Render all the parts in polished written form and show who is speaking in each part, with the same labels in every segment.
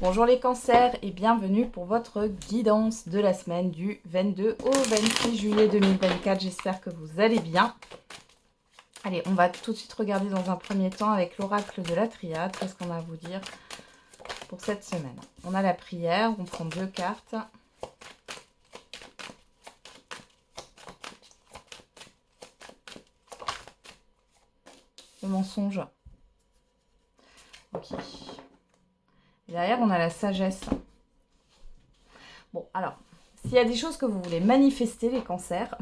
Speaker 1: Bonjour les cancers et bienvenue pour votre guidance de la semaine du 22 au 26 juillet 2024. J'espère que vous allez bien. Allez, on va tout de suite regarder dans un premier temps avec l'oracle de la triade. Qu'est-ce qu'on a à vous dire pour cette semaine? On a la prière, on prend 2 cartes. Le mensonge. Ok. Et derrière, on a la sagesse. Bon, alors, s'il y a des choses que vous voulez manifester, les cancers,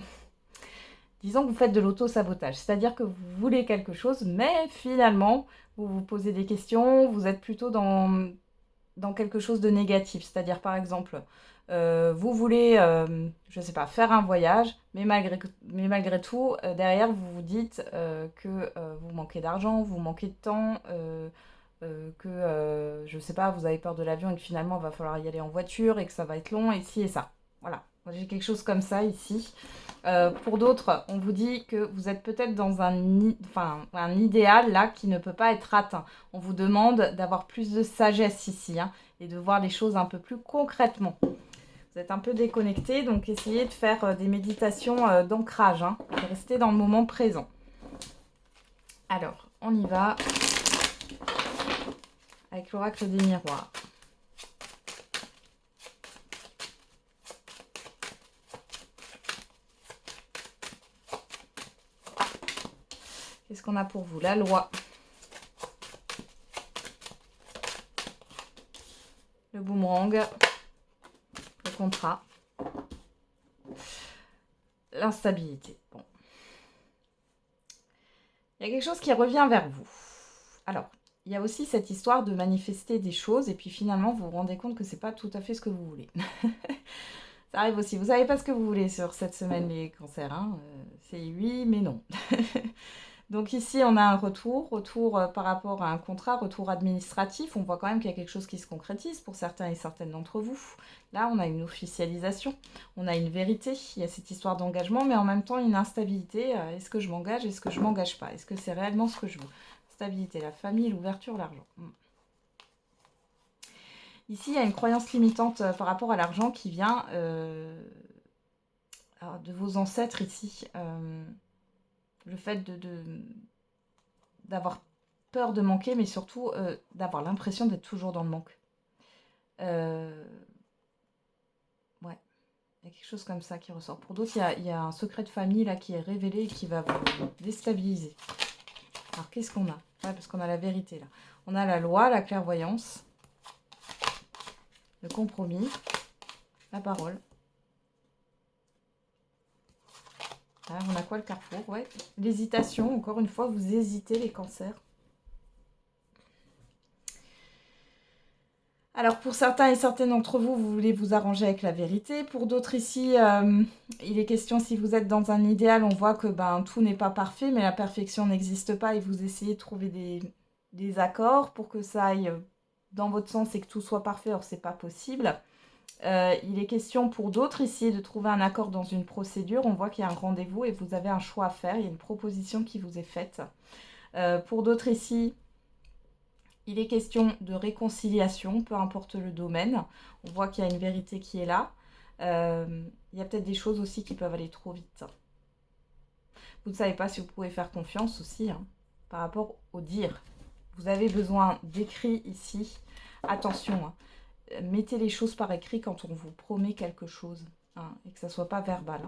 Speaker 1: disons que vous faites de l'auto-sabotage. C'est-à-dire que vous voulez quelque chose, mais finalement, vous vous posez des questions, vous êtes plutôt dans quelque chose de négatif. C'est-à-dire, par exemple, vous voulez, je ne sais pas, faire un voyage, mais malgré tout, derrière, vous vous dites que vous manquez d'argent, vous manquez de temps, je ne sais pas, vous avez peur de l'avion et que finalement, il va falloir y aller en voiture et que ça va être long, et ci et ça. Voilà, j'ai quelque chose comme ça ici. Pour d'autres, on vous dit que vous êtes peut-être dans un idéal là qui ne peut pas être atteint. On vous demande d'avoir plus de sagesse ici et de voir les choses un peu plus concrètement. Vous êtes un peu déconnecté, donc essayez de faire des méditations d'ancrage, de rester dans le moment présent. Alors, on y va avec l'oracle des miroirs. Qu'est-ce qu'on a pour vous? La loi. Le boomerang. Le contrat. L'instabilité. Bon. Il y a quelque chose qui revient vers vous. Alors, il y a aussi cette histoire de manifester des choses et puis finalement vous vous rendez compte que c'est pas tout à fait ce que vous voulez. Ça arrive aussi. Vous savez pas ce que vous voulez sur cette semaine les cancers. C'est oui mais non. Donc ici on a un retour par rapport à un contrat, retour administratif. On voit quand même qu'il y a quelque chose qui se concrétise pour certains et certaines d'entre vous. Là on a une officialisation, on a une vérité, il y a cette histoire d'engagement mais en même temps une instabilité. Est-ce que je m'engage, est-ce que je m'engage pas? Est-ce que c'est réellement ce que je veux? Stabilité, la famille, l'ouverture, l'argent. Ici, il y a une croyance limitante par rapport à l'argent qui vient de vos ancêtres ici. Le fait d'avoir peur de manquer, mais surtout d'avoir l'impression d'être toujours dans le manque. Ouais, il y a quelque chose comme ça qui ressort. Pour d'autres, il y a un secret de famille là qui est révélé et qui va vous déstabiliser. Alors, qu'est-ce qu'on a? Ouais, parce qu'on a la vérité là. On a la loi, la clairvoyance, le compromis, la parole. Ah, on a quoi le carrefour? Ouais. L'hésitation, encore une fois, vous hésitez les cancers. Alors pour certains et certaines d'entre vous, vous voulez vous arranger avec la vérité. Pour d'autres ici, il est question si vous êtes dans un idéal, on voit que tout n'est pas parfait, mais la perfection n'existe pas et vous essayez de trouver des accords pour que ça aille dans votre sens et que tout soit parfait, or c'est pas possible. Il est question pour d'autres ici de trouver un accord dans une procédure. On voit qu'il y a un rendez-vous et vous avez un choix à faire. Il y a une proposition qui vous est faite. Pour d'autres ici, il est question de réconciliation, peu importe le domaine. On voit qu'il y a une vérité qui est là. Il y a peut-être des choses aussi qui peuvent aller trop vite. Vous ne savez pas si vous pouvez faire confiance aussi par rapport au dire. Vous avez besoin d'écrit ici. Attention, mettez les choses par écrit quand on vous promet quelque chose et que ça ne soit pas verbal.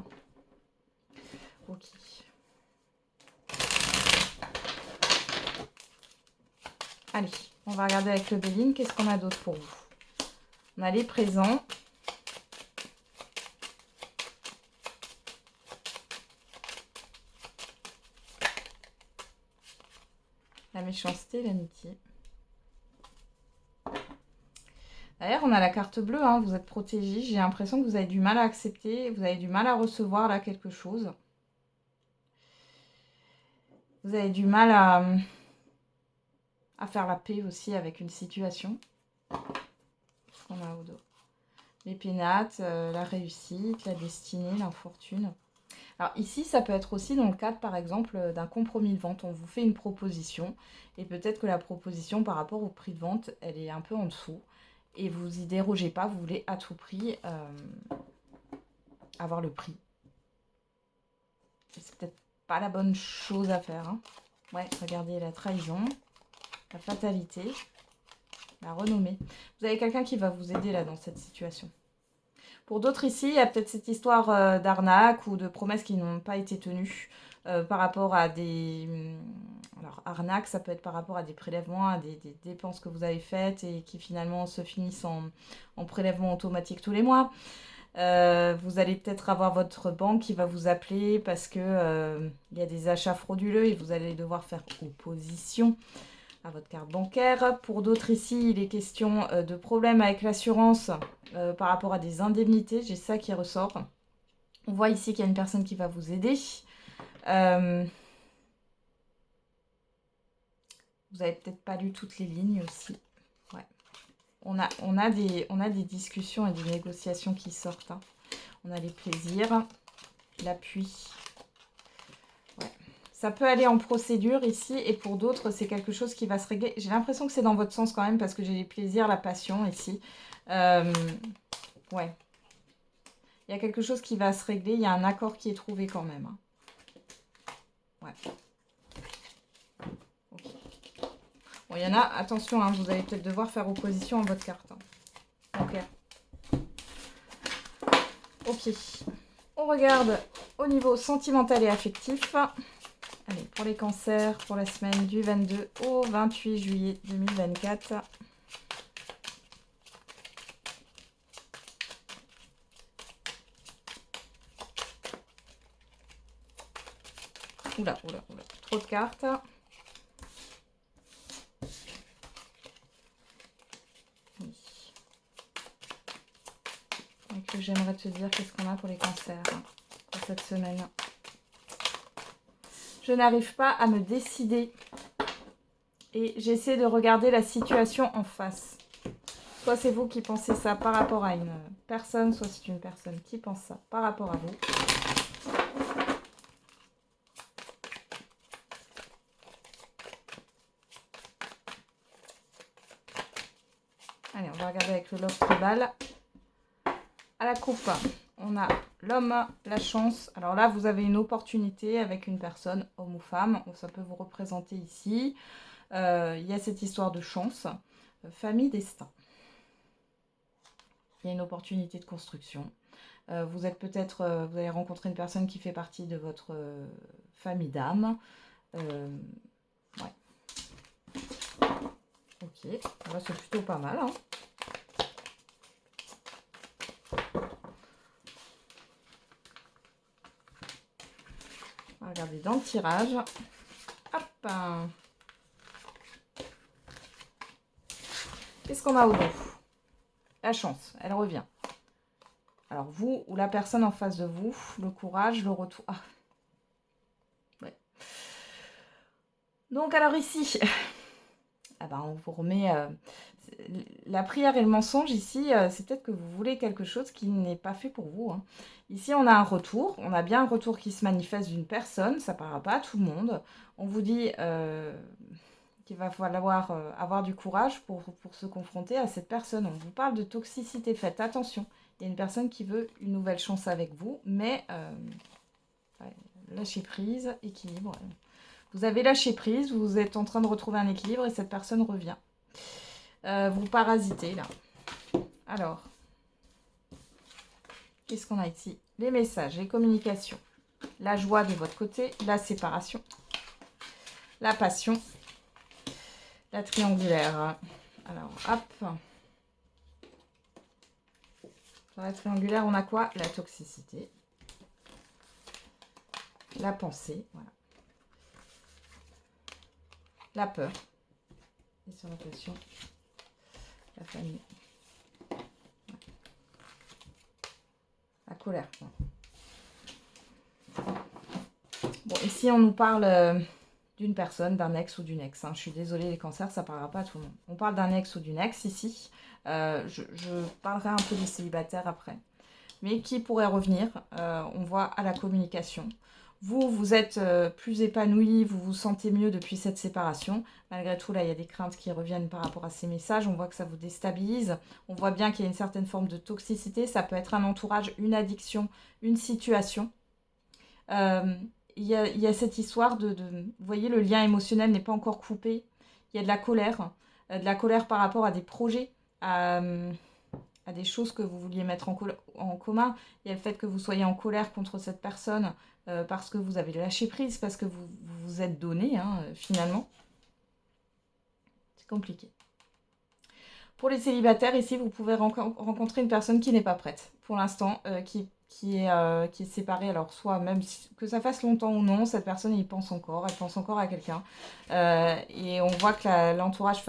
Speaker 1: Ok. Allez, on va regarder avec le Béline. Qu'est-ce qu'on a d'autre pour vous? On a les présents. La méchanceté, l'amitié. D'ailleurs, on a la carte bleue, vous êtes protégé. J'ai l'impression que vous avez du mal à accepter, vous avez du mal à recevoir là quelque chose. Vous avez du mal à faire la paix aussi avec une situation. Qu'est-ce qu'on a au dos? Les pénates, la réussite, la destinée, l'infortune. Alors ici, ça peut être aussi dans le cadre, par exemple, d'un compromis de vente. On vous fait une proposition et peut-être que la proposition par rapport au prix de vente, elle est un peu en dessous. et vous y dérogez pas, vous voulez à tout prix avoir le prix. C'est peut-être pas la bonne chose à faire. Hein. Ouais, regardez la trahison, la fatalité, la renommée. Vous avez quelqu'un qui va vous aider là dans cette situation. Pour d'autres ici, il y a peut-être cette histoire d'arnaque ou de promesses qui n'ont pas été tenues par rapport à des... Alors, arnaque, ça peut être par rapport à des prélèvements, à des dépenses que vous avez faites et qui finalement se finissent en prélèvement automatique tous les mois. Vous allez peut-être avoir votre banque qui va vous appeler parce que il y a des achats frauduleux et vous allez devoir faire opposition à votre carte bancaire. Pour d'autres ici, il est question de problèmes avec l'assurance par rapport à des indemnités. J'ai ça qui ressort. On voit ici qu'il y a une personne qui va vous aider. Vous avez peut-être pas lu toutes les lignes aussi. Ouais. On a des discussions et des négociations qui sortent. Hein. On a les plaisirs, l'appui. Ouais. Ça peut aller en procédure ici et pour d'autres, c'est quelque chose qui va se régler. J'ai l'impression que c'est dans votre sens quand même parce que j'ai les plaisirs, la passion ici. Ouais. Il y a quelque chose qui va se régler. Il y a un accord qui est trouvé quand même. Hein. Ouais. Ok. Bon, il y en a, attention, hein, vous allez peut-être devoir faire opposition à votre carte. Hein. Ok. Ok. On regarde au niveau sentimental et affectif. Allez, pour les cancers, pour la semaine du 22 au 28 juillet 2024. Oula, trop de cartes. Oui. Donc, j'aimerais te dire qu'est-ce qu'on a pour les cancers pour cette semaine. Je n'arrive pas à me décider et j'essaie de regarder la situation en face. Soit c'est vous qui pensez ça par rapport à une personne, soit c'est une personne qui pense ça par rapport à vous. Allez, on va regarder avec le Love Tribal. À la coupe, on a l'homme, la chance. Alors là, vous avez une opportunité avec une personne, homme ou femme. Ça peut vous représenter ici. Il y a cette histoire de chance. Famille, destin. Il y a une opportunité de construction. Vous êtes peut-être, vous allez rencontrer une personne qui fait partie de votre famille d'âme. Ouais. Ok, là c'est plutôt pas mal. Hein. On va regarder dans le tirage. Hop. Qu'est-ce qu'on a au dos? La chance, elle revient. Alors vous ou la personne en face de vous, le courage, le retour. Ah. Ouais. Donc alors ici, ah ben, on vous remet la prière et le mensonge ici, c'est peut-être que vous voulez quelque chose qui n'est pas fait pour vous. Hein. Ici, on a un retour. On a bien un retour qui se manifeste d'une personne. Ça ne parlera pas à tout le monde. On vous dit qu'il va falloir avoir du courage pour se confronter à cette personne. On vous parle de toxicité. Faites attention. Il y a une personne qui veut une nouvelle chance avec vous, mais ouais, lâcher prise, équilibre. Vous avez lâché prise, vous êtes en train de retrouver un équilibre et cette personne revient. Vous parasitez là. Alors, qu'est-ce qu'on a ici? Les messages, les communications, la joie de votre côté, la séparation, la passion, la triangulaire. Alors, hop. Sur la triangulaire, on a quoi? La toxicité, la pensée, voilà. La peur. Et sur la passion, la famille. La colère. Bon, ici, on nous parle d'une personne, d'un ex ou d'une ex. Hein. Je suis désolée, les cancers, ça ne parlera pas à tout le monde. On parle d'un ex ou d'une ex ici. Je parlerai un peu des célibataires après. Mais qui pourrait revenir? On voit à la communication. Vous êtes plus épanoui, vous vous sentez mieux depuis cette séparation. Malgré tout, là, il y a des craintes qui reviennent par rapport à ces messages. On voit que ça vous déstabilise. On voit bien qu'il y a une certaine forme de toxicité. Ça peut être un entourage, une addiction, une situation. Euh, il y a cette histoire vous voyez, le lien émotionnel n'est pas encore coupé. Il y a de la colère par rapport à des projets, à, à des choses que vous vouliez mettre en commun. Il y a le fait que vous soyez en colère contre cette personne parce que vous avez lâché prise, parce que vous vous êtes donné, hein, finalement. C'est compliqué. Pour les célibataires, ici, vous pouvez rencontrer une personne qui n'est pas prête, pour l'instant, qui est séparée. Alors, soit même que ça fasse longtemps ou non, cette personne, elle pense encore à quelqu'un. Et on voit que l'entourage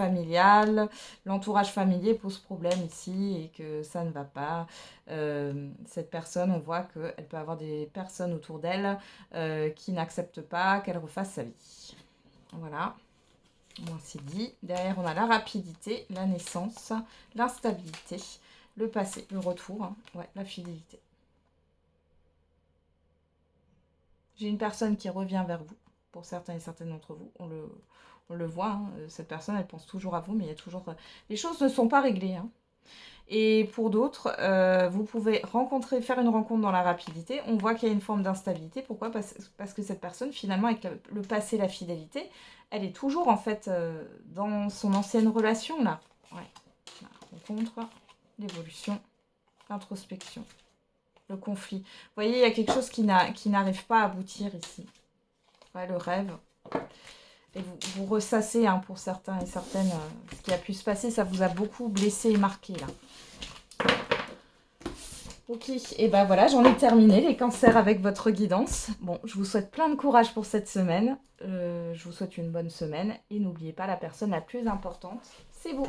Speaker 1: familier pose problème ici et que ça ne va pas. Cette personne, on voit qu'elle peut avoir des personnes autour d'elle qui n'acceptent pas qu'elle refasse sa vie. Voilà. Moi, c'est dit. Derrière, on a la rapidité, la naissance, l'instabilité, le passé, le retour, hein. Ouais, la fidélité. J'ai une personne qui revient vers vous. Pour certains et certaines d'entre vous, on le voit, hein. Cette personne, elle pense toujours à vous, mais il y a toujours... Les choses ne sont pas réglées, hein. Et pour d'autres, vous pouvez faire une rencontre dans la rapidité. On voit qu'il y a une forme d'instabilité. Pourquoi? Parce que cette personne, finalement, avec le passé, la fidélité, elle est toujours, en fait, dans son ancienne relation, là. Ouais. La rencontre, l'évolution, l'introspection, le conflit. Vous voyez, il y a quelque chose qui n'arrive pas à aboutir ici. Ouais, le rêve. Et vous ressassez, hein, pour certains et certaines, ce qui a pu se passer. Ça vous a beaucoup blessé et marqué, là. Ok, et ben voilà, j'en ai terminé les cancers avec votre guidance. Bon, je vous souhaite plein de courage pour cette semaine. Je vous souhaite une bonne semaine. Et n'oubliez pas, la personne la plus importante, c'est vous.